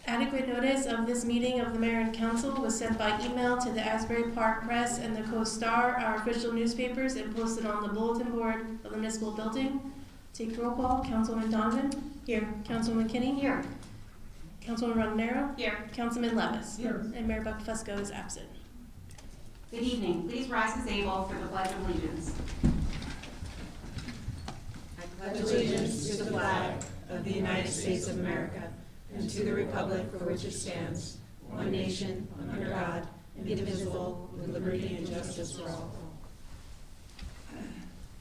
Adequate notice of this meeting of the Mayor and Council was sent by email to the Asbury Park Press and the Coast Star, our official newspapers, and posted on the bulletin board of the municipal building. Take roll call. Councilwoman Donovan? Here. Councilwoman Kinney? Here. Councilwoman Rodnero? Here. Councilman Levis? Here. And Mayor Buckfusco is absent. Good evening. Please rise as able for the Pledge of Allegiance. I pledge allegiance to the flag of the United States of America and to the republic for which it stands, one nation, under God, indivisible, with liberty and justice for all.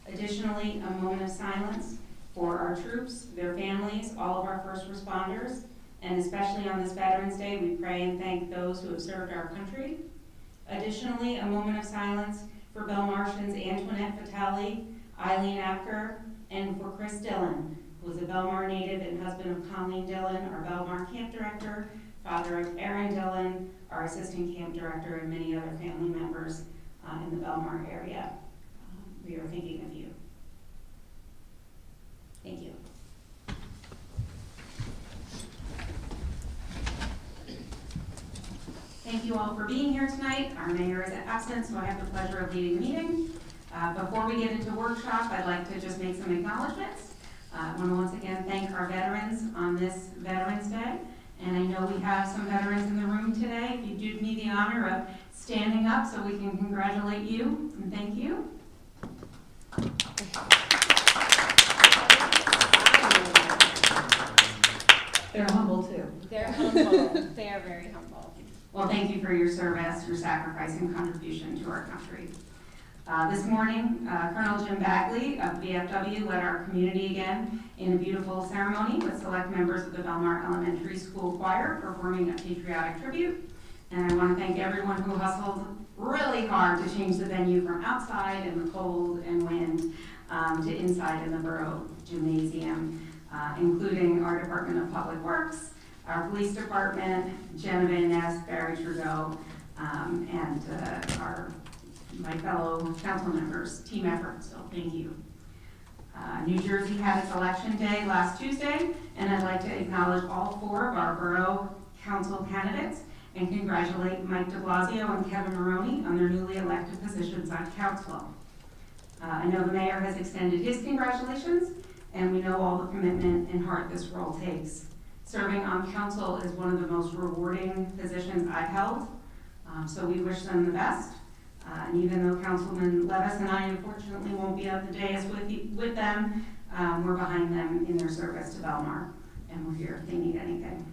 Additionally, a moment of silence for our troops, their families, all of our first responders, and especially on this Veterans Day, we pray and thank those who have served our country. Additionally, a moment of silence for Belmartians Antoinette Vitale, Eileen Apker, and for Chris Dillon, who is a Belmar native and husband of Colleen Dillon, our Belmar camp director, father of Aaron Dillon, our assistant camp director, and many other family members in the Belmar area. We are thinking of you. Thank you. Thank you all for being here tonight. Our mayor is absent, so I have the pleasure of leading the meeting. Before we get into workshop, I'd like to just make some acknowledgments. I want to once again thank our veterans on this Veterans Day. And I know we have some veterans in the room today. If you do me the honor of standing up so we can congratulate you, and thank you. They're humble too. They're humble. They are very humble. Well, thank you for your service, your sacrifice, and contribution to our country. This morning, Colonel Jim Bagley of VFW led our community again in a beautiful ceremony with select members of the Belmar Elementary School Choir performing a patriotic tribute. And I want to thank everyone who hustled really hard to change the venue from outside in the cold and wind to inside in the Borough Gymnasium, including our Department of Public Works, our Police Department, Jenna Van Ness, Barry Trudeau, and my fellow council members, team effort, so thank you. New Jersey had its election day last Tuesday, and I'd like to acknowledge all 4 of our borough council candidates and congratulate Mike de Blasio and Kevin Maroney on their newly elected positions on council. I know the mayor has extended his congratulations, and we know all the commitment and heart this role takes. Serving on council is one of the most rewarding positions I've held, so we wish them the best. And even though Councilman Levis and I unfortunately won't be at the dais with them, we're behind them in their service to Belmar, and we're here if they need anything.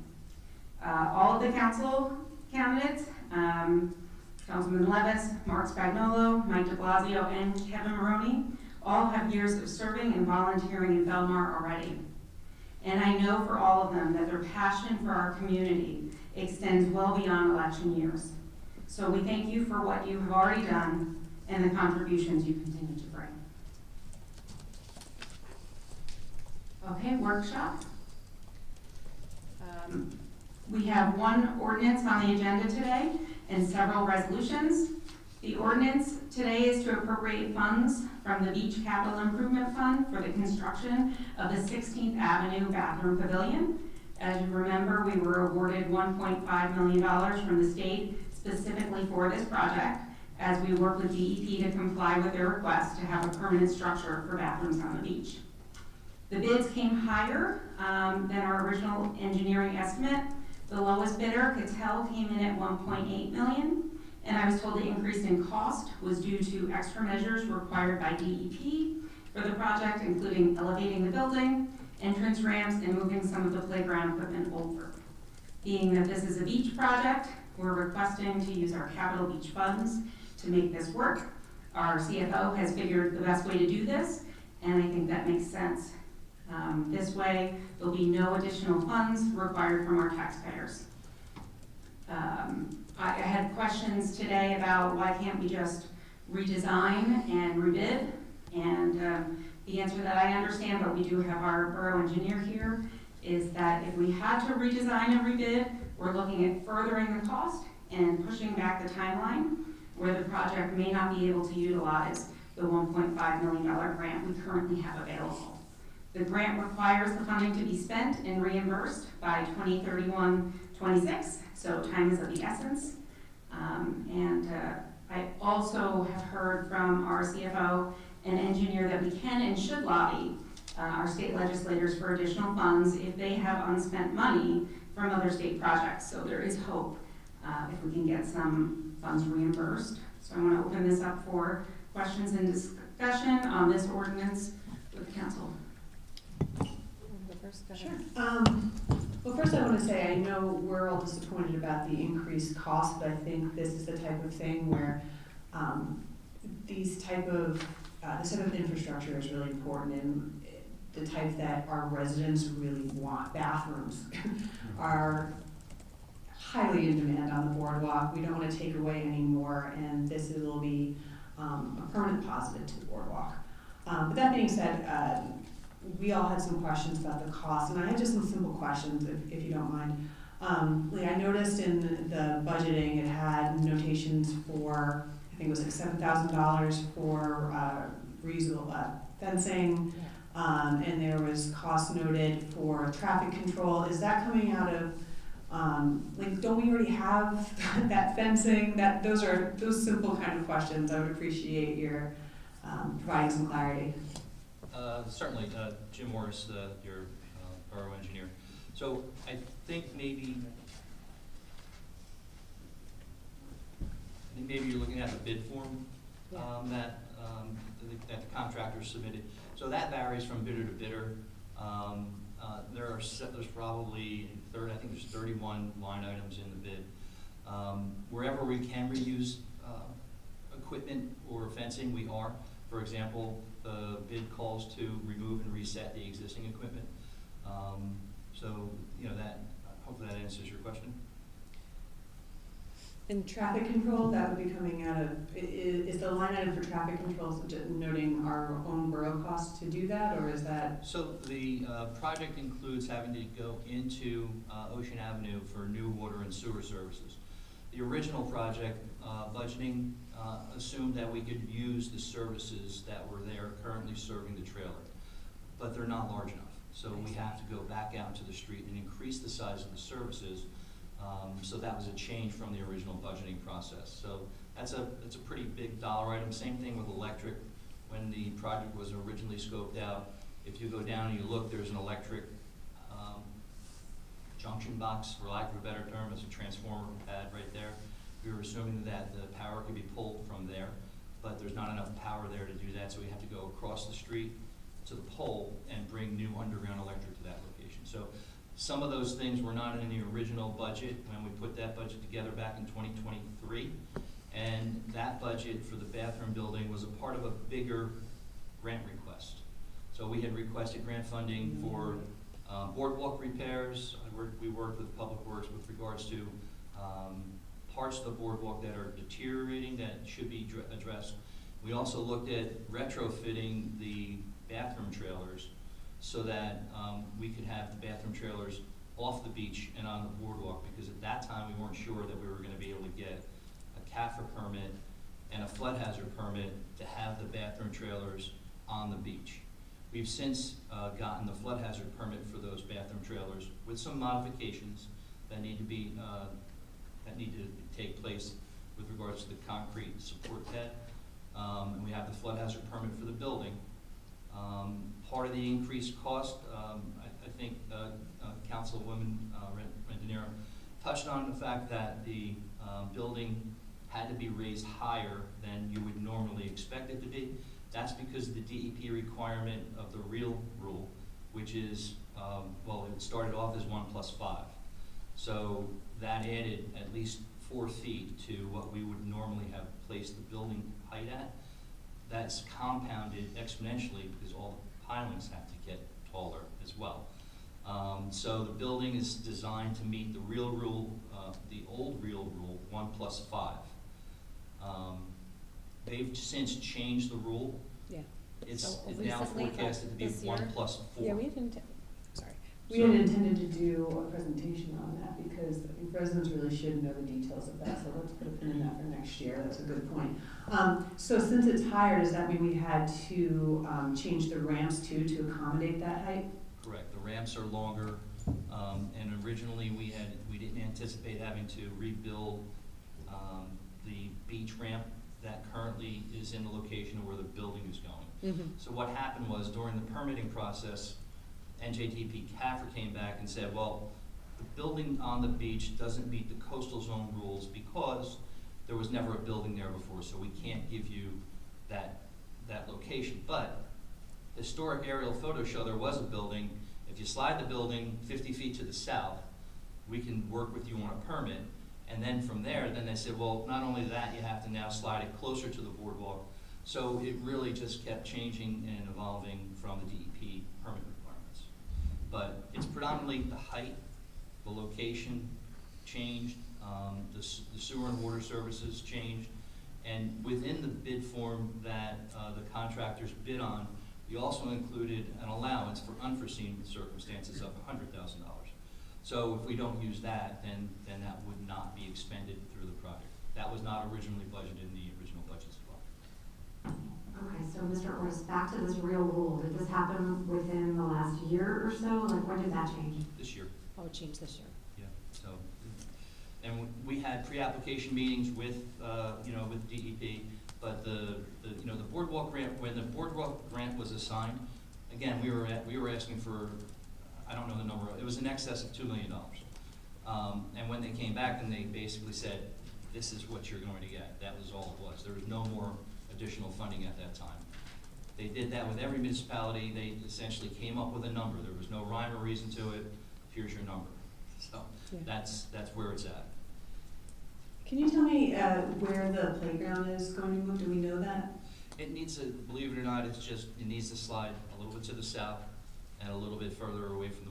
All of the council candidates, Councilman Levis, Mark Spagnolo, Mike de Blasio, and Kevin Maroney, all have years of serving and volunteering in Belmar already. And I know for all of them that their passion for our community extends well beyond election years. So we thank you for what you have already done and the contributions you continue to bring. Okay, workshop. We have one ordinance on the agenda today and several resolutions. The ordinance today is to appropriate funds from the Beach Capital Improvement Fund for the construction of the 16th Avenue Bathroom Pavilion. As you remember, we were awarded $1.5 million from the state specifically for this project as we work with DEP to comply with their request to have a permanent structure for bathrooms on the beach. The bids came higher than our original engineering estimate. The lowest bidder, Cattell, came in at $1.8 million, and I was told the increase in cost was due to extra measures required by DEP for the project, including elevating the building, entrance ramps, and moving some of the playground equipment over. Being that this is a beach project, we're requesting to use our capital beach funds to make this work. Our CFO has figured the best way to do this, and I think that makes sense. This way, there'll be no additional funds required from our taxpayers. I had questions today about why can't we just redesign and rebid, and the answer that I understand, but we do have our borough engineer here, is that if we had to redesign and rebid, we're looking at furthering the cost and pushing back the timeline where the project may not be able to utilize the $1.5 million grant we currently have available. The grant requires the funding to be spent and reimbursed by 2031, 26, so time is of the essence. I also have heard from our CFO and engineer that we can and should lobby our state legislators for additional funds if they have unspent money from other state projects. So there is hope if we can get some funds reimbursed. So I want to open this up for questions and discussion on this ordinance with the council. Sure. Well, first I want to say I know we're all disappointed about the increased cost, but I think this is the type of thing where this type of infrastructure is really important, and the type that our residents really want. Bathrooms are highly in demand on the boardwalk. We don't want to take away any more, and this will be a permanent positive to the boardwalk. But that being said, we all had some questions about the cost, and I had just some simple questions, if you don't mind. I noticed in the budgeting it had notations for, I think it was like $7,000 for fencing, and there was cost noted for traffic control. Is that coming out of, don't we already have that fencing? Those simple kind of questions. I would appreciate your providing some clarity. Certainly, Jim Morris, your borough engineer. So I think maybe you're looking at the bid form that the contractor submitted. So that varies from bidder to bidder. There's probably I think there's 31 line items in the bid. Wherever we can reuse equipment or fencing, we are. For example, the bid calls to remove and reset the existing equipment. So, hopefully that answers your question. In traffic control, that would be coming out of, is the line item for traffic control noting our own borough costs to do that, or is that? So the project includes having to go into Ocean Avenue for new water and sewer services. The original project budgeting assumed that we could use the services that were there currently serving the trailer, but they're not large enough. So we have to go back out into the street and increase the size of the services. So that was a change from the original budgeting process. So that's a pretty big dollar item. Same thing with electric. When the project was originally scoped out, if you go down and you look, there's an electric junction box, for lack of a better term. It's a transformer pad right there. We were assuming that the power could be pulled from there, but there's not enough power there to do that, so we have to go across the street to the pole and bring new underground electric to that location. So some of those things were not in the original budget when we put that budget together back in 2023, and that budget for the bathroom building was a part of a bigger grant request. So we had requested grant funding for boardwalk repairs. We worked with Public Works with regards to parts of the boardwalk that are deteriorating that should be addressed. We also looked at retrofitting the bathroom trailers so that we could have the bathroom trailers off the beach and on the boardwalk, because at that time we weren't sure that we were going to be able to get a CAFRA permit and a flood hazard permit to have the bathroom trailers on the beach. We've since gotten the flood hazard permit for those bathroom trailers with some modifications that need to take place with regards to the concrete support pad. And we have the flood hazard permit for the building. Part of the increased cost, I think Councilwoman Rentenero touched on the fact that the building had to be raised higher than you would normally expect it to be. That's because of the DEP requirement of the real rule, which is, it started off as 1+5. So that added at least 4 feet to what we would normally have placed the building height at. That's compounded exponentially because all the pilings have to get taller as well. So the building is designed to meet the real rule, the old real rule, 1+5. They've since changed the rule. Yeah. It's So now recently, forecasted to be this year? 1+4. Yeah, we didn't, sorry. We had intended to do a presentation on that because I think residents really should know the details of that, so let's put a pin in that for next year. That's a good point. So since it's higher, does that mean we had to change the ramps too to accommodate that height? Correct. The ramps are longer. And originally, we didn't anticipate having to rebuild the beach ramp that currently is in the location of where the building is going. So what happened was, during the permitting process, NJDP CAFR came back and said, well, the building on the beach doesn't meet the coastal zone rules because there was never a building there before, so we can't give you that location. But historic aerial photos show there was a building. If you slide the building 50 feet to the south, we can work with you on a permit. And then from there, then they said, well, not only that, you have to now slide it closer to the boardwalk. So it really just kept changing and evolving from the DEP permit requirements. But it's predominantly the height, the location changed, the sewer and water services changed, and within the bid form that the contractors bid on, we also included an allowance for unforeseen circumstances of $100,000. So if we don't use that, then that would not be expended through the project. That was not originally budgeted in the original budget as well. Okay, so Mr. Ortis, back to this real rule. Did this happen within the last year or so? Like, when did that change? This year. Oh, it changed this year. Yeah, so, and we had pre-application meetings with, with DEP, but the boardwalk grant, when the boardwalk grant was assigned, again, we were asking for, I don't know the number, it was in excess of $2 million. And when they came back, and they basically said, this is what you're going to get. That was all it was. There was no more additional funding at that time. They did that with every municipality. They essentially came up with a number. There was no rhyme or reason to it. Here's your number. So Yeah. that's where it's at. Can you tell me where the playground is going to move? Do we know that? It needs to, believe it or not, it needs to slide a little bit to the south and a little bit further away from the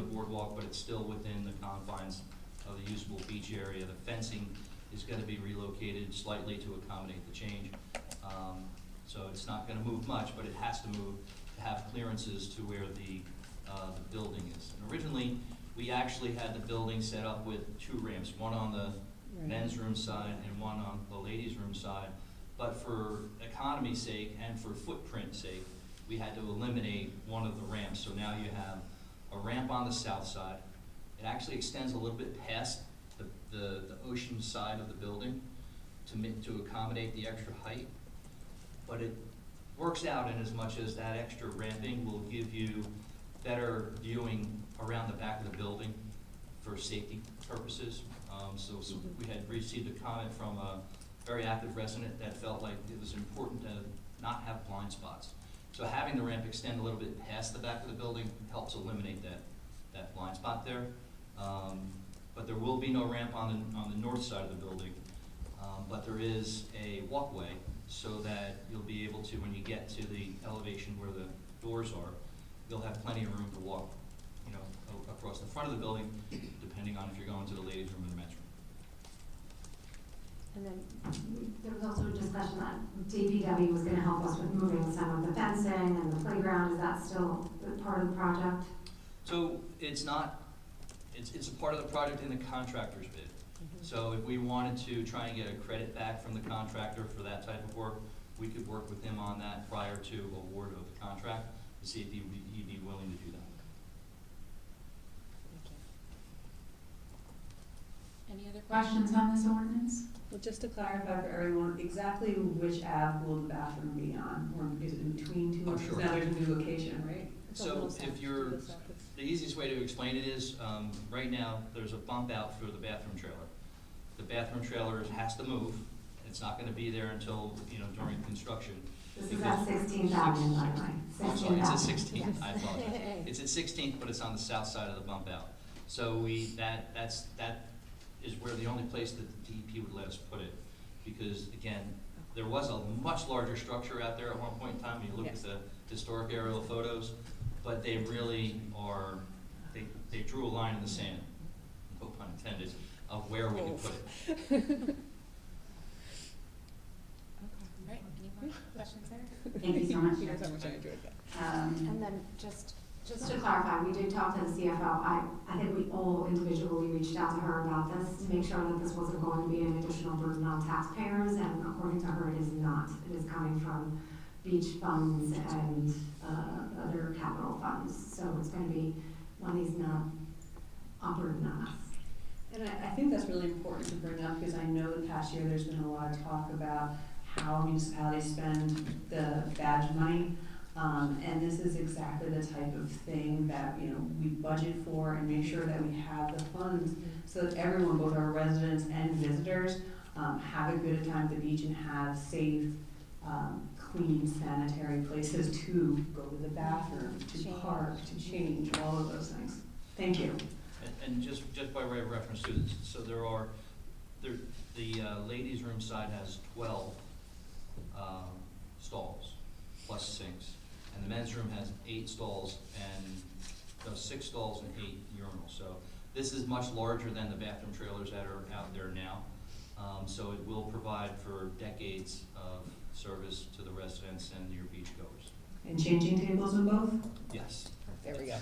boardwalk, but it's still within the confines of the usable beach area. The fencing is going to be relocated slightly to accommodate the change. So it's not going to move much, but it has to move to have clearances to where the building is. And originally, we actually had the building set up with two ramps, one on the men's room side and one on the ladies' room side. But for economy's sake and for footprint sake, we had to eliminate one of the ramps. So now you have a ramp on the south side. It actually extends a little bit past the ocean side of the building to accommodate the extra height. But it works out in as much as that extra ramping will give you better viewing around the back of the building for safety purposes. So we had received a comment from a very active resident that felt like it was important to not have blind spots. So having the ramp extend a little bit past the back of the building helps eliminate that blind spot there. But there will be no ramp on the north side of the building. But there is a walkway so that you'll be able to, when you get to the elevation where the doors are, you'll have plenty of room to walk, across the front of the building, depending on if you're going to the ladies' room or the men's room. And then, There was also a discussion that DPW was going to help us with moving some of the fencing and the playground. Is that still part of the project? So it's not, it's a part of the project in the contractor's bid. So if we wanted to try and get a credit back from the contractor for that type of work, we could work with him on that prior to award of the contract to see if he'd be willing to do that. Any other Questions on this ordinance? well, just to Clarify clarify, for everyone, exactly which ave will the bathroom be on? Or is it in between two? Oh, Because sure. now there's a new location, right? it's a So little if south, you're, to the south. the easiest way to explain it is, right now, there's a bump out for the bathroom trailer. The bathroom trailer has to move. It's not gonna be there until, during construction. This is at 16th Avenue, by the way. I'm sorry, it's at 16th 16th, Avenue. I apologize. It's at 16th, but it's on the south side of the bump out. So that is where the only place that the DEP would let us put it. Because again, there was a much larger structure out there at one point in time, when you look at the historic aerial photos, but they really are, they drew a line in the sand, no pun intended, of where we could put it. Right, any more questions there? Thank you so much. You guys how much I enjoyed that. And then just to clarify, we did talk to the CFO. I think we all individually reached out to her about this to make sure that this wasn't going to be an additional burden on taxpayers, and according to her, it is not. It is coming from beach funds and other capital funds. So it's going to be money's not a burden on us. And I think that's really important to bring up because I know the past year there's been a lot of talk about how municipalities spend the badge money. And this is exactly the type of thing that, you know, we budget for and make sure that we have the funds so that everyone, both our residents and visitors, have a good time at the beach and have safe, clean, sanitary places to go to the bathroom, to park, to change, all of those things. Thank you. And just by way of reference to this, so the ladies' room side has 12 stalls plus sinks, and the men's room has 8 stalls and 6 stalls and 8 urinals. So this is much larger than the bathroom trailers that are out there now. So it will provide for decades of service to the residents and your beachgoers. And changing tables in both? Yes. There we go.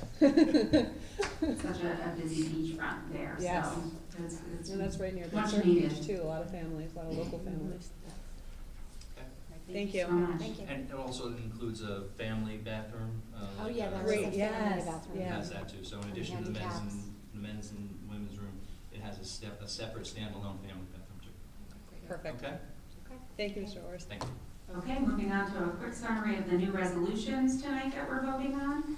Such a busy beachfront there, Yes. so it's And that's right near the much surf needed. beach too, a lot of families, a lot of local families. Thank you. so much. Thank you. And it also includes a family bathroom. Oh, yeah, that was Great, a family yes, bathroom. It yeah. has that too. So in And addition to the handicaps. men's and women's room, it has a separate standalone family bathroom too. Perfect. Okay? Thank you, Mr. Orrs. Thank you. Okay, moving on to a quick summary of the new resolutions tonight that we're voting on.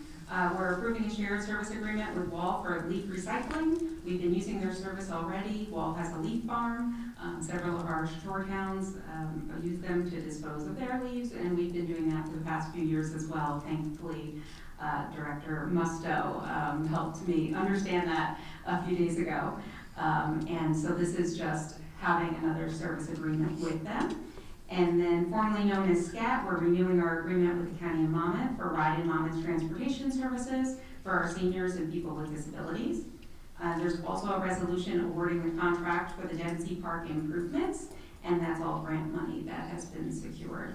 We're approving a shared service agreement with Wall for leaf recycling. We've been using their service already. Wall has a leaf farm. Several of our shore towns use them to dispose of their leaves, and we've been doing that for the past few years as well. Thankfully, Director Musto helped me understand that a few days ago. And so this is just having another service agreement with them. And then formerly known as SCAT, we're renewing our agreement with the County of Monmouth for Ride and Monmouth Transportation Services for our seniors and people with disabilities. There's also a resolution awarding the contract for the Dempsey Park improvements, and that's all grant money that has been secured.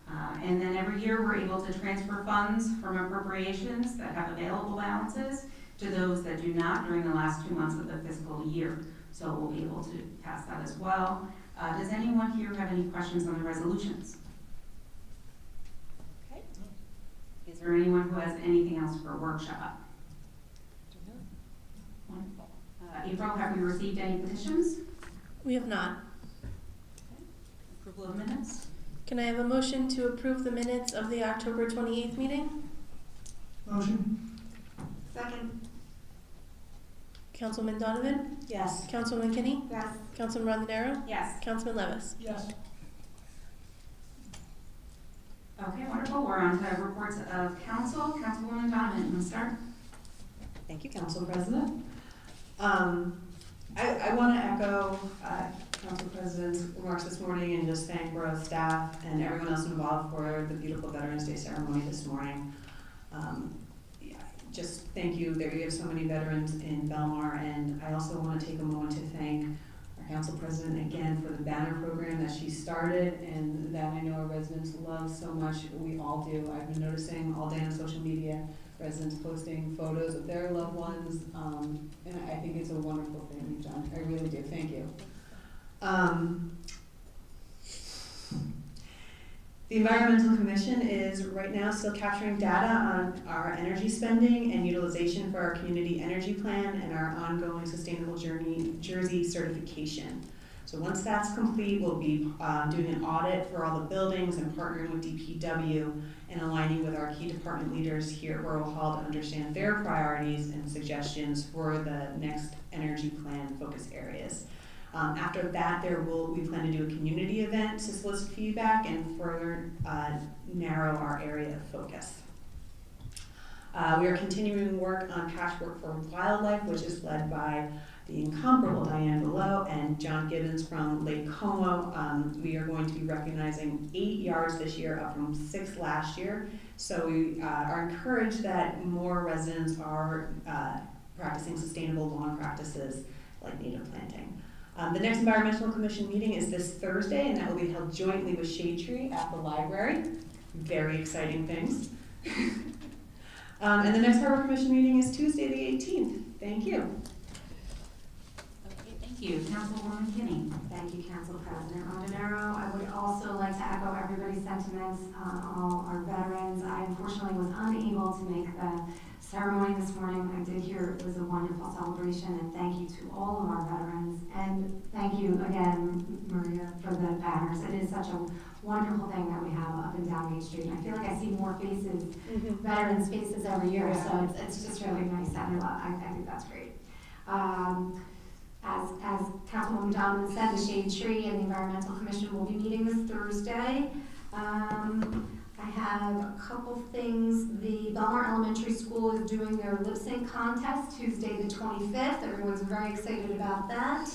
And then every year we're able to transfer funds from appropriations that have available balances to those that do not during the last 2 months of the fiscal year. So we'll be able to pass that as well. Does anyone here have any questions on the resolutions? Okay. Is there anyone who has anything else for workshop? Wonderful. April, have we received any petitions? We have not. Approval of minutes? Can I have a motion to approve the minutes of the October 28th meeting? Motion. Second. Councilman Donovan? Yes. Councilwoman Kinney? Yes. Councilman Rondinero? Yes. Councilman Levis? Yes. Okay, wonderful. We're on to reports of council. Councilwoman Donovan, you want to start? Thank you, Council President. I want to echo Council President's remarks this morning and just thank borough staff and everyone else involved for the beautiful Veterans Day ceremony this morning. Just thank you. There you have so many veterans in Belmar, and I also want to take a moment to thank our Council President again for the banner program that she started and that I know our residents love so much. We all do. I've been noticing all day on social media residents posting photos of their loved ones, and I think it's a wonderful thing you've done. I really do. Thank you. The Environmental Commission is right now still capturing data on our energy spending and utilization for our community energy plan and our ongoing Sustainable Jersey certification. So once that's complete, we'll be doing an audit for all the buildings and partnering with DPW and aligning with our key department leaders here at Borough Hall to understand their priorities and suggestions for the next energy plan focus areas. After that, we plan to do a community event to solicit feedback and further narrow our area of focus. We are continuing work on Patchwork for Wildlife, which is led by the incomparable Diane Below and John Gibbons from Lake Como. We are going to be recognizing 8 yards this year, up from 6 last year. So we are encouraged that more residents are practicing sustainable lawn practices like native planting. The next Environmental Commission meeting is this Thursday, and that will be held jointly with Shade Tree at the library. Very exciting things. And the next Harbor Commission meeting is Tuesday the 18th. Thank you. Okay, thank Thank you. Councilwoman Kinney. Thank you, Council President Rondinero. I would also like to echo everybody's sentiments on all our veterans. I unfortunately was unable to make the ceremony this morning. I did hear it was a wonderful celebration, and thank you to all of our veterans. And thank you again, Maria, for the banners. It is such a wonderful thing that we have up and down Main Street. And I feel like I see more faces, veterans' faces every year, so it's just really nice. I think that's great. As Councilwoman Donovan said, the Shade Tree and the Environmental Commission will be meeting this Thursday. I have a couple things. The Belmar Elementary School is doing their lip sync contest Tuesday the 25th. Everyone's very excited about that.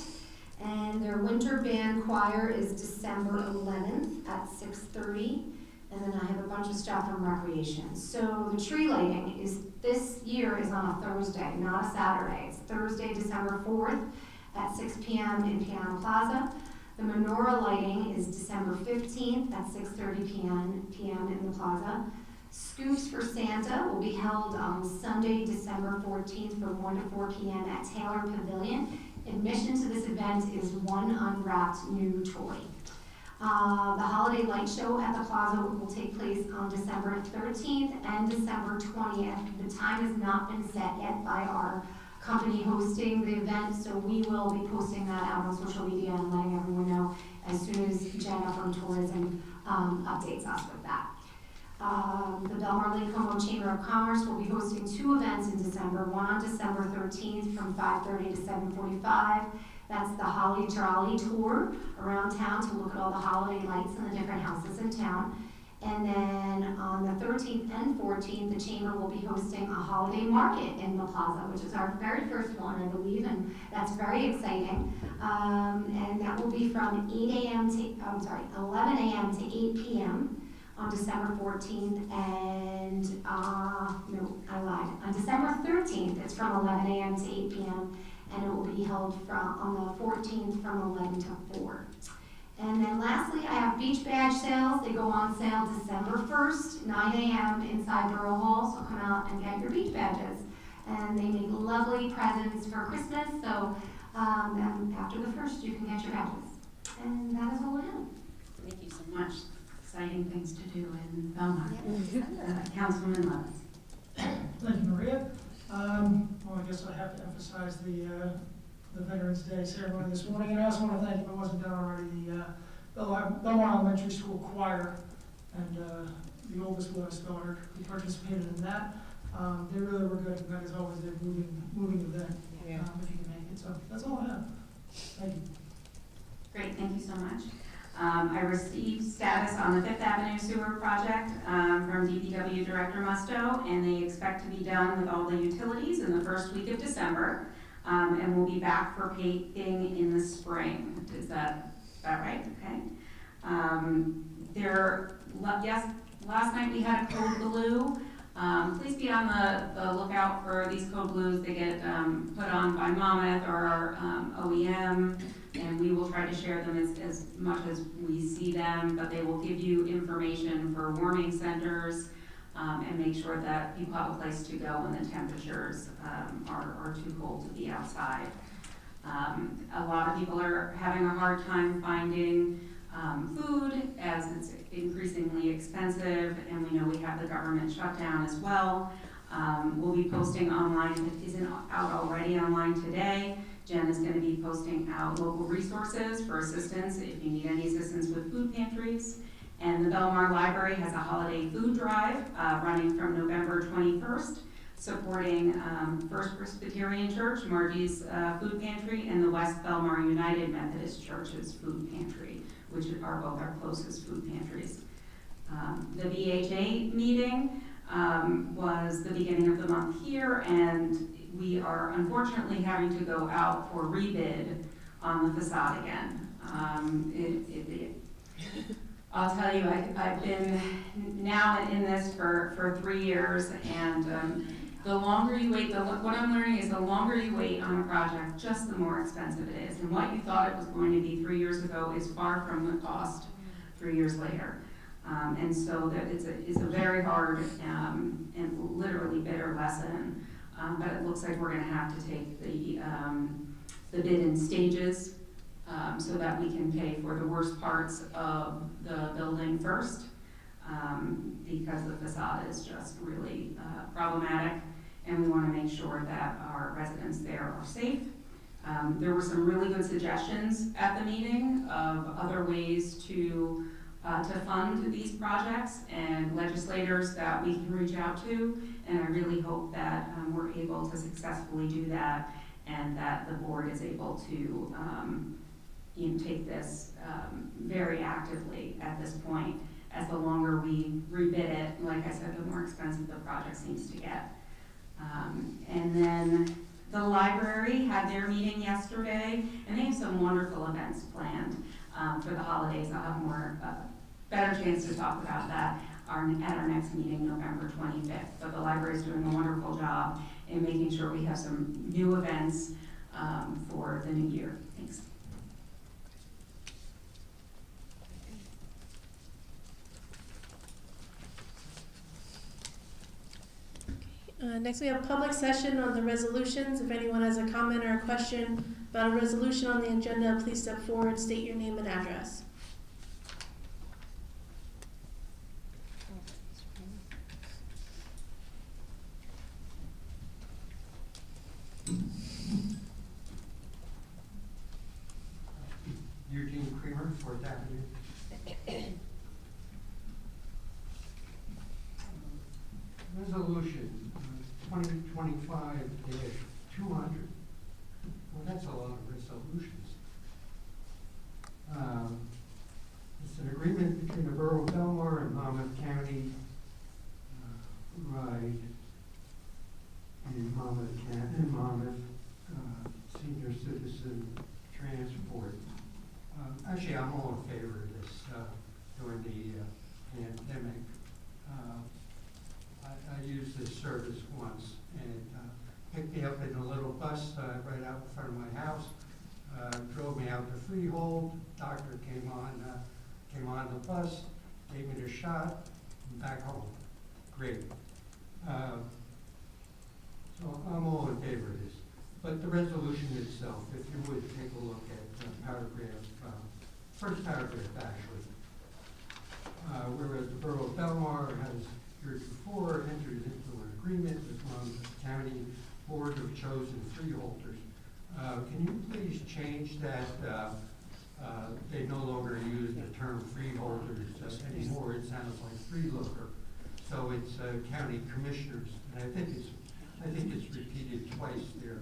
And their winter band choir is December 11th at 6:30. And then I have a bunch of stuff on recreation. So the tree lighting this year is on a Thursday, not a Saturday. It's Thursday, December 4th at 6 p.m. in Piano Plaza. The menorah lighting is December 15th at 6:30 p.m. in the plaza. Scoops for Santa will be held on Sunday, December 14th from 1 to 4 p.m. at Taylor Pavilion. Admission to this event is one unwrapped new toy. The holiday light show at the plaza will take place on December 13th and December 20th. The time has not been set yet by our company hosting the event, so we will be posting that out on social media and letting everyone know as soon as Jenna from Tourism updates us with that. The Belmar Lake Como Chamber of Commerce will be hosting 2 events in December, one on December 13th from 5:30 to 7:45. That's the Holly Jolly Tour around town to look at all the holiday lights in the different houses in town. And then on the 13th and 14th, the Chamber will be hosting a holiday market in the plaza, which is our very first one, I believe, and that's very exciting. And that will be from 11 a.m. to 8 p.m. on December 14th, and, no, I lied. On December 13th, it's from 11 a.m. to 8 p.m., and it will be held on the 14th from 11 to 4. And then lastly, I have beach badge sales. They go on sale December 1st, 9 a.m. inside Borough Hall, so come out and get your beach badges. And they make lovely presents for Christmas, so after the 1st, you can get your badges. And that is all I have. Thank you so much. Exciting things to do in Belmar. Councilwoman Levis. Thank you, Maria. Well, I guess I have to emphasize the Veterans Day ceremony this morning, and I also want to thank, if it wasn't done already, the Belmar Elementary School Choir and the oldest daughter who participated in that. They really were good, and that is always a moving event, if you can make it. So that's all I have. Thank you. Great, thank you so much. I received status on the 5th Avenue Sewer Project from DPW Director Musto, and they expect to be done with all the utilities in the first week of December, and we'll be back for paving in the spring. Is that right? Okay. Yes, last night we had a code blue. Please be on the lookout for these code blues. They get put on by Monmouth or our OEM, and we will try to share them as much as we see them, but they will give you information for warming centers and make sure that people have a place to go when the temperatures are too cold to be outside. A lot of people are having a hard time finding food as it's increasingly expensive, and we know we have the government shutdown as well. We'll be posting online, if it isn't out already online today. Jen is going to be posting out local resources for assistance if you need any assistance with food pantries. And the Belmar Library has a holiday food drive running from November 21st, supporting First Presbyterian Church, Margie's Food Pantry, and the West Belmar United Methodist Church's Food Pantry, which are both our closest food pantries. The BHA meeting was the beginning of the month here, and we are unfortunately having to go out for rebid on the facade again. I'll tell you, I've been now in this for 3 years, and the longer you wait, what I'm learning is the longer you wait on a project, just the more expensive it is. And what you thought it was going to be 3 years ago is far from the cost 3 years later. And so that it's a very hard and literally bitter lesson. But it looks like we're going to have to take the the bid in stages, so that we can pay for the worst parts of the building first, because the facade is just really problematic, and we want to make sure that our residents there are safe. There were some really good suggestions at the meeting of other ways to fund these projects and legislators that we can reach out to, and I really hope that we're able to successfully do that, and that the board is able to take this very actively at this point. As the longer we rebid it, like I said, the more expensive the project seems to get. And then the library had their meeting yesterday, and they have some wonderful events planned for the holidays. I'll have more better chance to talk about that at our next meeting, November 25th. But the library is doing a wonderful job in making sure we have some new events for the new year. Thanks. Next, we have public session on the resolutions. If anyone has a comment or a question about a resolution on the agenda, please step forward, state your name and address. Eugene Creamer, 4th Avenue. Resolution 2025-200. Well, that's a lot of resolutions. It's an agreement between the Borough of Belmar and Monmouth County Ride in Monmouth Senior Citizen Transport. Actually, I'm all in favor of this during the pandemic. I used this service once, and picked me up in a little bus right out in front of my house, drove me out to Freehold. Doctor came on the bus, gave me the shot, and back home. Great. So I'm all in favor of this. But the resolution itself, if you would take a look at first paragraph actually. Whereas the Borough of Belmar has heretofore entered into an agreement with Monmouth County Board of Chosen Freeholders. Can you please change that? They no longer use the term freeholders anymore. It sounds like freelooker. So it's county commissioners, and I think it's repeated twice there.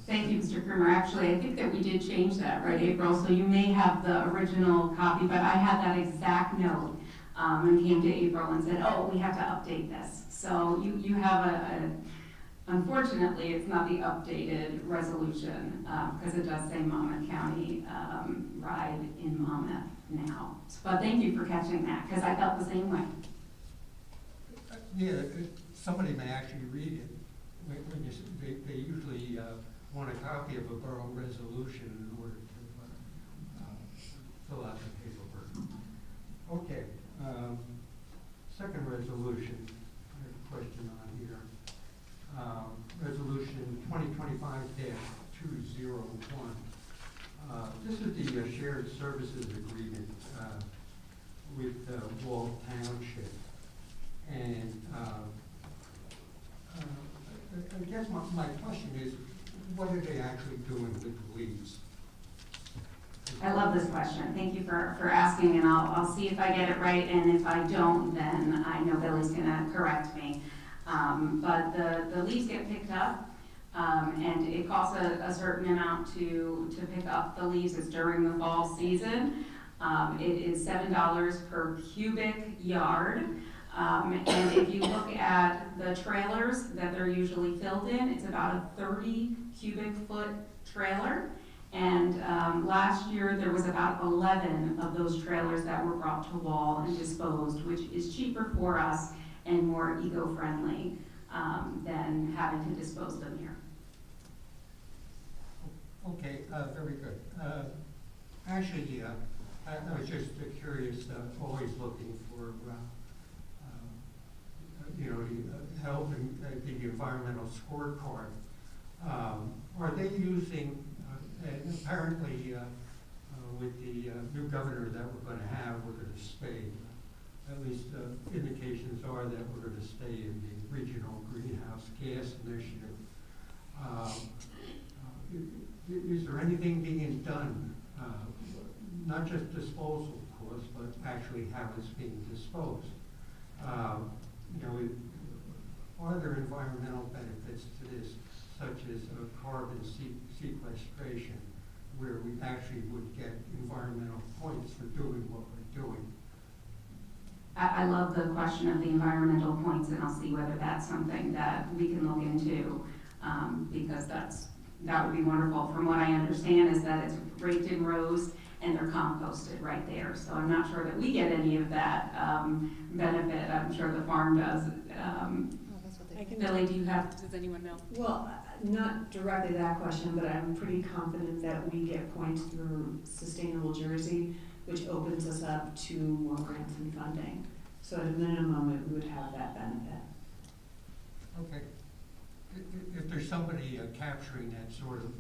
Thank you, Mr. Creamer. Actually, I think that we did change that, right, April? So you may have the original copy, but I had that exact note and came to April and said, oh, we have to update this. So you have unfortunately, it's not the updated resolution because it does say Monmouth County Ride in Monmouth now. But thank you for catching that because I felt the same way. Yeah, somebody may actually read it. They usually want a copy of a borough resolution in order to fill out the paperwork. Okay, second resolution, I have a question on here. Resolution 2025-201. This is the shared services agreement with Wall Township. And I guess my question is, what are they actually doing with the leaves? I love this question. Thank you for asking, and I'll see if I get it right, and if I don't, then I know Billy's gonna correct me. But the leaves get picked up, and it costs a certain amount to pick up the leaves. It's during the fall season. It is $7 per cubic yard. And if you look at the trailers that they're usually filled in, it's about a 30 cubic foot trailer. And last year there was about 11 of those trailers that were brought to Wall and disposed, which is cheaper for us and more eco-friendly than having to dispose them here. Okay, very good. Actually, I was just curious, always looking for help in the environmental scorecard. Are they using, and apparently with the new governor that we're going to have, we're going to stay, at least indications are that we're going to stay in the regional greenhouse gas initiative. Is there anything being done, not just disposal, of course, but actually how it's being disposed? Are there environmental benefits to this, such as carbon sequestration, where we actually would get environmental points for doing what we're doing? I love the question of the environmental points, and I'll see whether that's something that we can look into, because that would be wonderful. From what I understand is that it's raked in rows and they're composted right there. So I'm not sure that we get any of that benefit. I'm sure the farm does. Billy, do you have? Does anyone know? Well, not directly that question, but I'm pretty confident that we get points through Sustainable Jersey, which opens us up to more grants and funding. So at a minimum, we would have that benefit. Okay. If there's somebody capturing that sort of,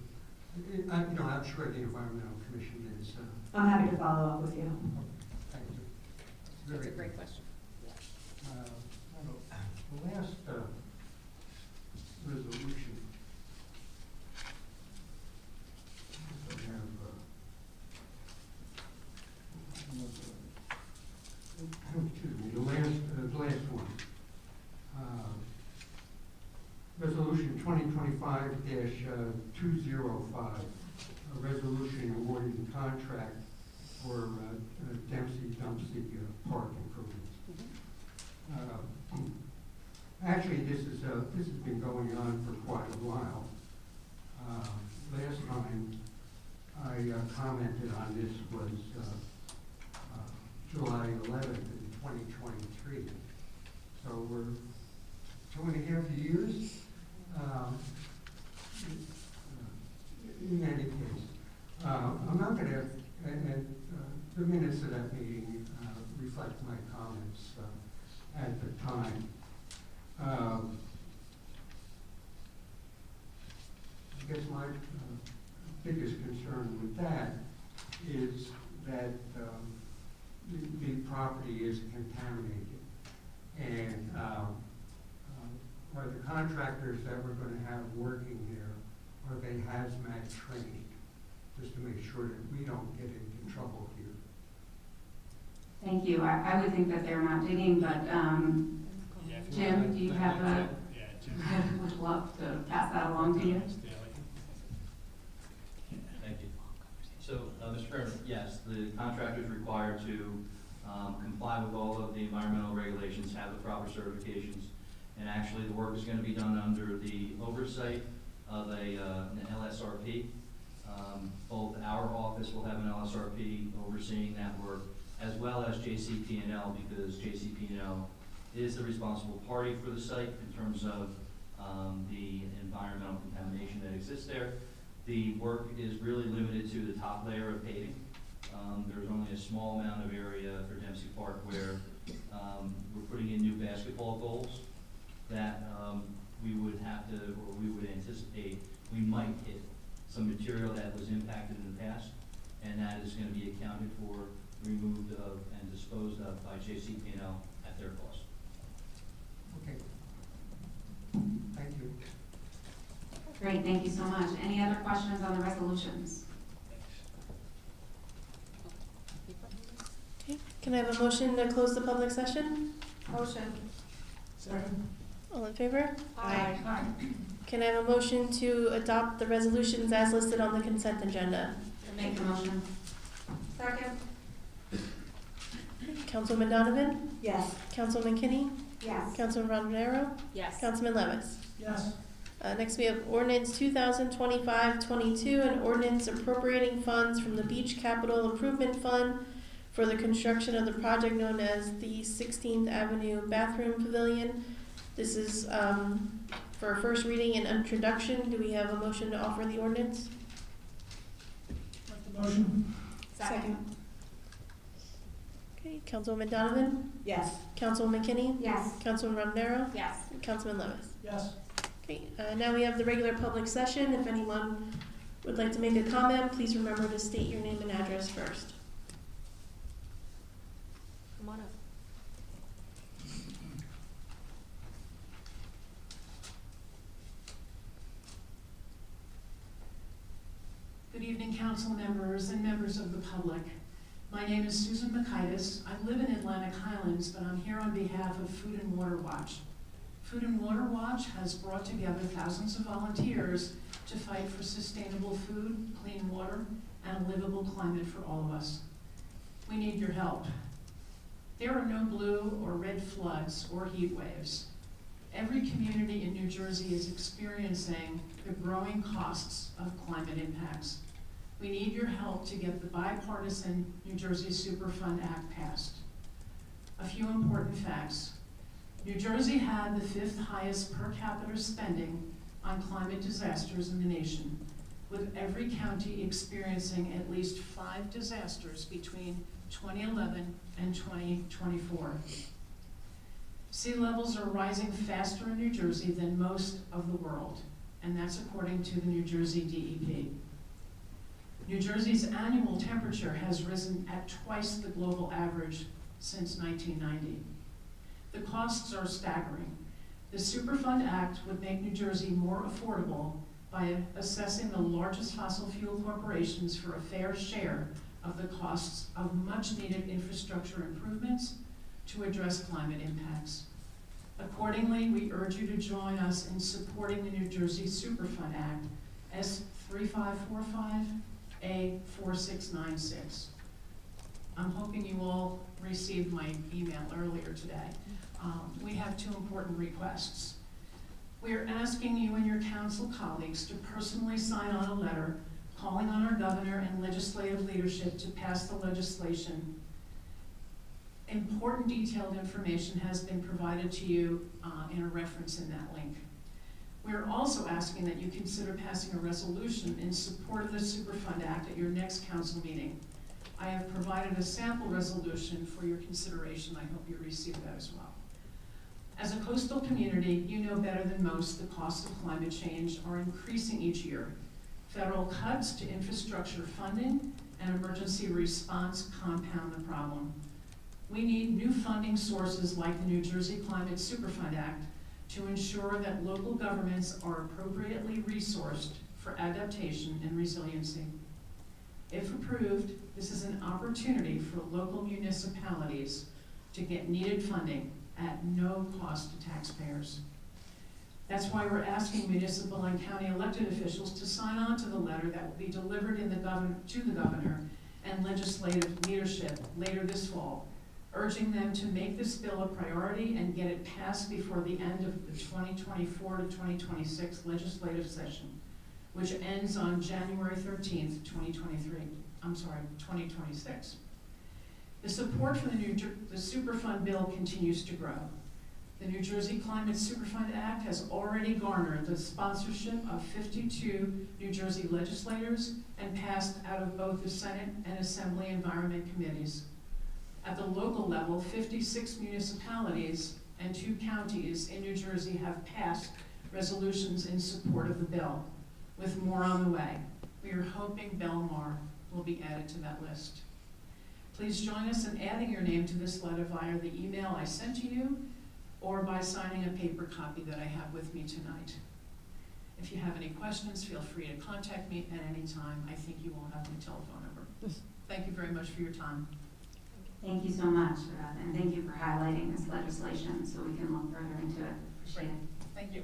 I'm sure the Environmental Commission is. I'm happy to follow up with you. Thank you. That's a great question. The last resolution. Excuse me, the last one. Resolution 2025-205, a resolution awarding contract for Dempsey Park improvements. Actually, this has been going on for quite a while. Last time I commented on this was July 11th in 2023. So we're 2.5 years. In any case, I'm not going to, and the minutes of that meeting reflect my comments at the time. I guess my biggest concern with that is that the property is contaminated, and are the contractors that we're going to have working there, are they hazmat trained, just to make sure that we don't get into trouble here? Thank you. I would think that they're not digging, but Jim, do you have a? Yeah, Jim. I would love to pass that along to you. Thank you. So, Mr. Chairman, yes, the contractor is required to comply with all of the environmental regulations, have the proper certifications, and actually the work is going to be done under the oversight of an LSRP. Both our office will have an LSRP overseeing that work, as well as JCP&L, because JCP&L is the responsible party for the site in terms of the environmental contamination that exists there. The work is really limited to the top layer of paving. There's only a small amount of area for Dempsey Park where we're putting in new basketball goals that we would have to, or we would anticipate we might hit some material that was impacted in the past, and that is going to be accounted for, removed of, and disposed of by JCP&L at their cost. Okay. Thank you. Great, thank you so much. Any other questions on the resolutions? Okay, can I have a motion to close the public session? Motion. Second? All in favor? Aye. Can I have a motion to adopt the resolutions as listed on the consent agenda? Make the motion. Second. Councilman Donovan? Yes. Councilman Kinney? Yes. Councilman Romero? Yes. Councilman Levis? Yes. Next, we have ordinance 2025-22, an ordinance appropriating funds from the Beach Capital Improvement Fund for the construction of the project known as the 16th Avenue Bathroom Pavilion. This is for a first reading and introduction. Do we have a motion to offer the ordinance? Make the motion. Second. Okay, Councilwoman Donovan? Yes. Councilwoman Kinney? Yes. Councilman Romero? Yes. Councilman Levis? Yes. Okay, now we have the regular public session. If anyone would like to make a comment, please remember to state your name and address first. Come on up. Good evening, council members and members of the public. My name is Susan Makaitis. I live in Atlantic Highlands, but I'm here on behalf of Food and Water Watch. Food and Water Watch has brought together thousands of volunteers to fight for sustainable food, clean water, and a livable climate for all of us. We need your help. There are no blue or red floods or heat waves. Every community in New Jersey is experiencing the growing costs of climate impacts. We need your help to get the bipartisan New Jersey Superfund Act passed. A few important facts. New Jersey had the 5th highest per capita spending on climate disasters in the nation, with every county experiencing at least 5 disasters between 2011 and 2024. Sea levels are rising faster in New Jersey than most of the world, and that's according to the New Jersey DEP. New Jersey's annual temperature has risen at twice the global average since 1990. The costs are staggering. The Superfund Act would make New Jersey more affordable by assessing the largest fossil fuel corporations for a fair share of the costs of much-needed infrastructure improvements to address climate impacts. Accordingly, we urge you to join us in supporting the New Jersey Superfund Act, S3545 A4696. I'm hoping you all received my email earlier today. We have 2 important requests. We are asking you and your council colleagues to personally sign on a letter calling on our governor and legislative leadership to pass the legislation. Important detailed information has been provided to you in a reference in that link. We are also asking that you consider passing a resolution in support of the Superfund Act at your next council meeting. I have provided a sample resolution for your consideration. I hope you receive that as well. As a coastal community, you know better than most the costs of climate change are increasing each year. Federal cuts to infrastructure funding and emergency response compound the problem. We need new funding sources like the New Jersey Climate Superfund Act to ensure that local governments are appropriately resourced for adaptation and resiliency. If approved, this is an opportunity for local municipalities to get needed funding at no cost to taxpayers. That's why we're asking municipal and county elected officials to sign on to the letter that will be delivered to the governor and legislative leadership later this fall, urging them to make this bill a priority and get it passed before the end of the 2024 to 2026 legislative session, which ends on January 13th, 2026. The support for the Superfund bill continues to grow. The New Jersey Climate Superfund Act has already garnered the sponsorship of 52 New Jersey legislators and passed out of both the Senate and Assembly Environment Committees. At the local level, 56 municipalities and 2 counties in New Jersey have passed resolutions in support of the bill, with more on the way. We are hoping Belmar will be added to that list. Please join us in adding your name to this letter via the email I sent to you or by signing a paper copy that I have with me tonight. If you have any questions, feel free to contact me at any time. I think you all have my telephone number. Thank you very much for your time. Thank you so much, and thank you for highlighting this legislation so we can look further into it. Appreciate it. Thank you.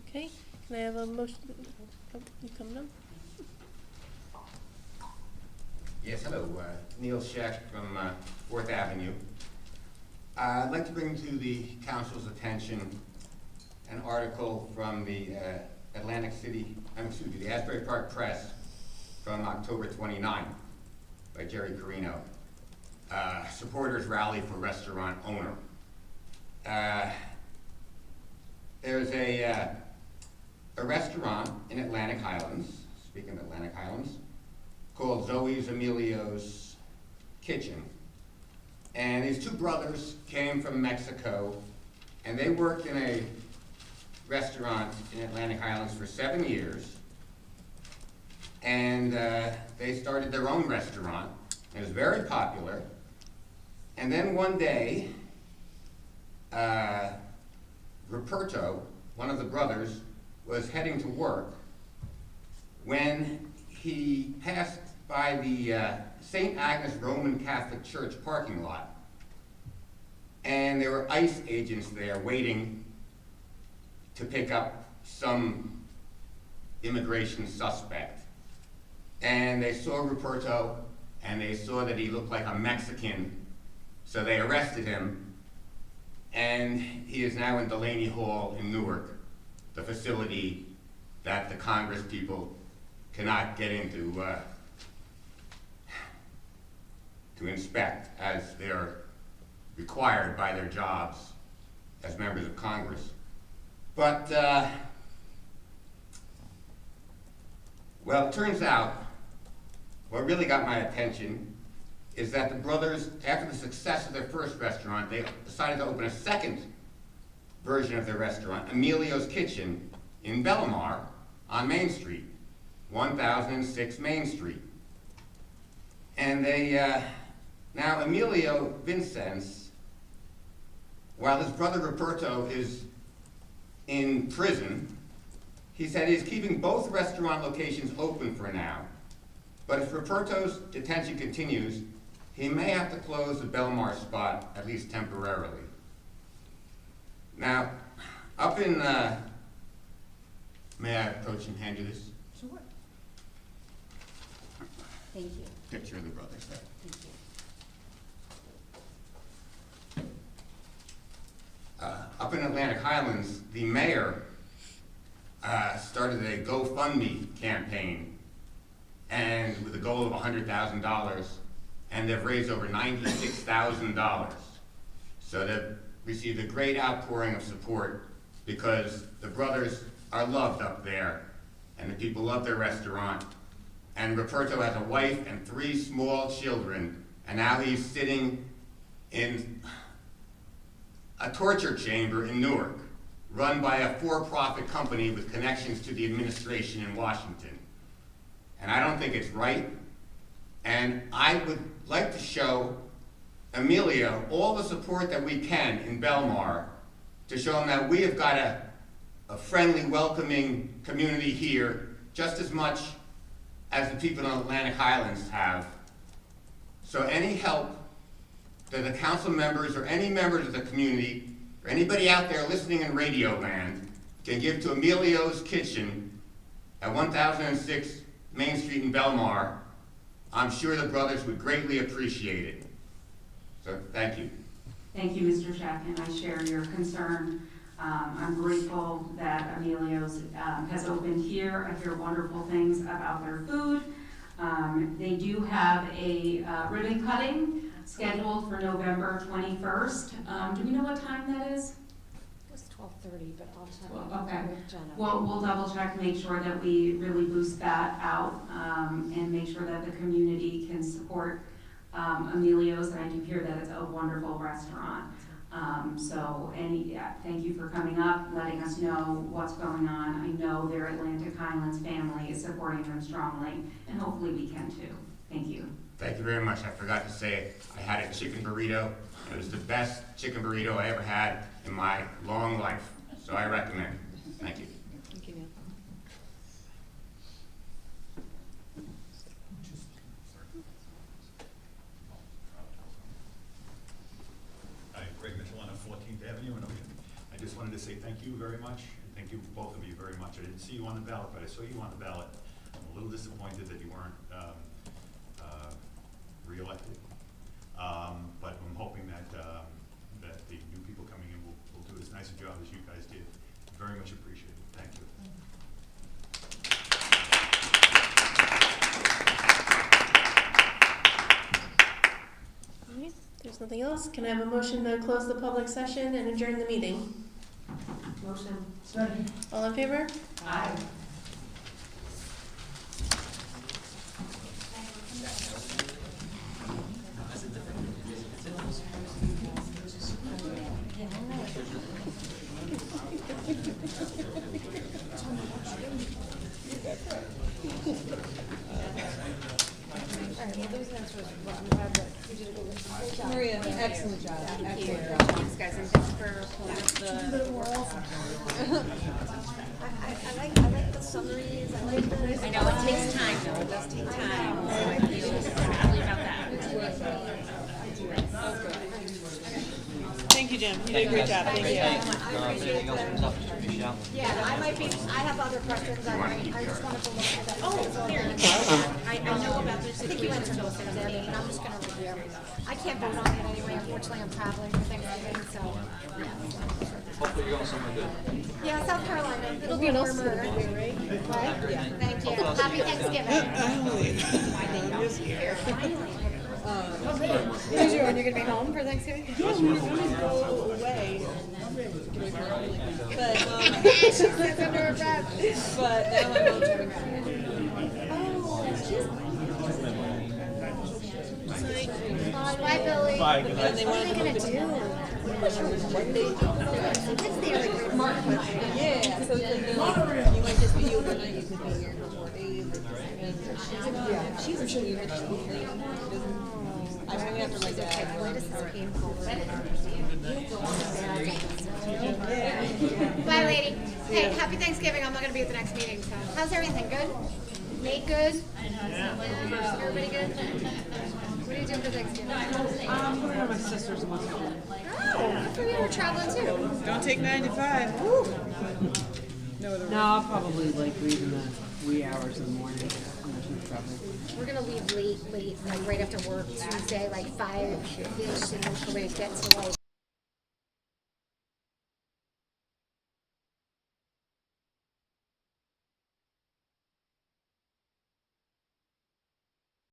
Okay, can I have a motion? Oh, you coming up? Yes, hello. Neil Scheck from 4th Avenue. I'd like to bring to the council's attention an article from the the Asbury Park Press from October 29 by Jerry Carino. Supporters rally for restaurant owner. There's a restaurant in Atlantic Highlands, speaking of Atlantic Highlands, called Zoe's Emilio's Kitchen. And these two brothers came from Mexico, and they worked in a restaurant in Atlantic Highlands for 7 years. And they started their own restaurant. It was very popular. And then one day, Ruperto, one of the brothers, was heading to work when he passed by the St. Agnes Roman Catholic Church parking lot. And there were ICE agents there waiting to pick up some immigration suspect. And they saw Ruperto, and they saw that he looked like a Mexican, so they arrested him, and he is now in Delaney Hall in Newark, the facility that the Congress people cannot get into to inspect, as they're required by their jobs as members of Congress. But, well, it turns out what really got my attention is that the brothers, after the success of their first restaurant, they decided to open a second version of their restaurant, Emilio's Kitchen, in Belmar on Main Street, 1006 Main Street. And they, now Emilio Vincenz, while his brother Ruperto is in prison, he said he's keeping both restaurant locations open for now. But if Ruperto's detention continues, he may have to close the Belmar spot, at least temporarily. Now, up in, may I approach and hand you this Sure. Thank you. picture of the brothers there? Thank you. Up in Atlantic Highlands, the mayor started a GoFundMe campaign, and with a goal of $100,000, and they've raised over $96,000. So they've received a great outpouring of support because the brothers are loved up there, and the people love their restaurant. And Ruperto has a wife and 3 small children, and now he's sitting in a torture chamber in Newark, run by a for-profit company with connections to the administration in Washington. And I don't think it's right. And I would like to show Emilio all the support that we can in Belmar to show him that we have got a friendly, welcoming community here, just as much as the people in Atlantic Highlands have. So any help that the council members or any members of the community or anybody out there listening in Radio Land can give to Emilio's Kitchen at 1006 Main Street in Belmar, I'm sure the brothers would greatly appreciate it. So, thank you. Thank you, Mr. Scheck, and I share your concern. I'm grateful that Emilio's has opened here. I hear wonderful things about their food. They do have a ribbon cutting scheduled for November 21st. Do we know what time that is? It was 12:30, but I'll check. Well, okay. with Jenna. Well, we'll double check to make sure that we really boost that out and make sure that the community can support Emilio's. And I do hear that it's a wonderful restaurant. Thank you for coming up, letting us know what's going on. I know their Atlantic Highlands family is supporting them strongly, and hopefully we can too. Thank you. Thank you very much. I forgot to say it. I had a chicken burrito. It was the best chicken burrito I ever had in my long life. So I recommend it. Thank you. Thank you, Neil. Hi, Greg Mitchell on 14th Avenue in Ocean. I just wanted to say thank you very much, and thank you, both of you, very much. I didn't see you on the ballot, but I saw you on the ballot. I'm a little disappointed that you weren't re-elected, but I'm hoping that that the new people coming in will do as nice a job as you guys did. Very much appreciated. Thank you. All right, there's nothing else. Can I have a motion to close the public session and adjourn the meeting? Motion. Second. All in favor? Aye. Maria, excellent job, excellent job. Thanks, guys, and thanks for pulling up the world. I like the summaries, I like the. I know, it takes time, though, it does take time, so I feel badly about that. Thank you, Jim, you did a great job, thank you. Anything else comes up, just give me a shout. Yeah, I have other questions, I just wanted to look at that. Oh, here, I know about this I think you situation. answered most of them, and I'm just gonna review. I can't vote on it anyway, unfortunately, I'm traveling for Thanksgiving, so. Hopefully you're going somewhere good. Yeah, South Carolina, it'll be warmer. Right? Yeah, thank you, happy Thanksgiving. You're gonna be home for Thanksgiving? Yeah, we were gonna go away. But, She says under her breath. but now my mom's having. Bye, Billy. And they What are wanted they to gonna move do? Sometimes they like remark. Yeah, so it's like, you might just be overnight, you could be here for 4 days. Yeah, she's sure you heard she's here. I'm gonna have to write that. Why does this painful? Bye, lady. Hey, happy Thanksgiving. I'm not gonna be at the next meeting, so. How's everything? Good? Nate, good? Everybody good? What are you doing for Thanksgiving? I'm going to my sister's one. Oh, good for you. We're traveling too. Don't take 9 to 5. No, I'll probably like leave in the wee hours in the morning. I'm not too trouble. We're gonna leave late, like right after work Tuesday, like 5-ish, and we'll get to like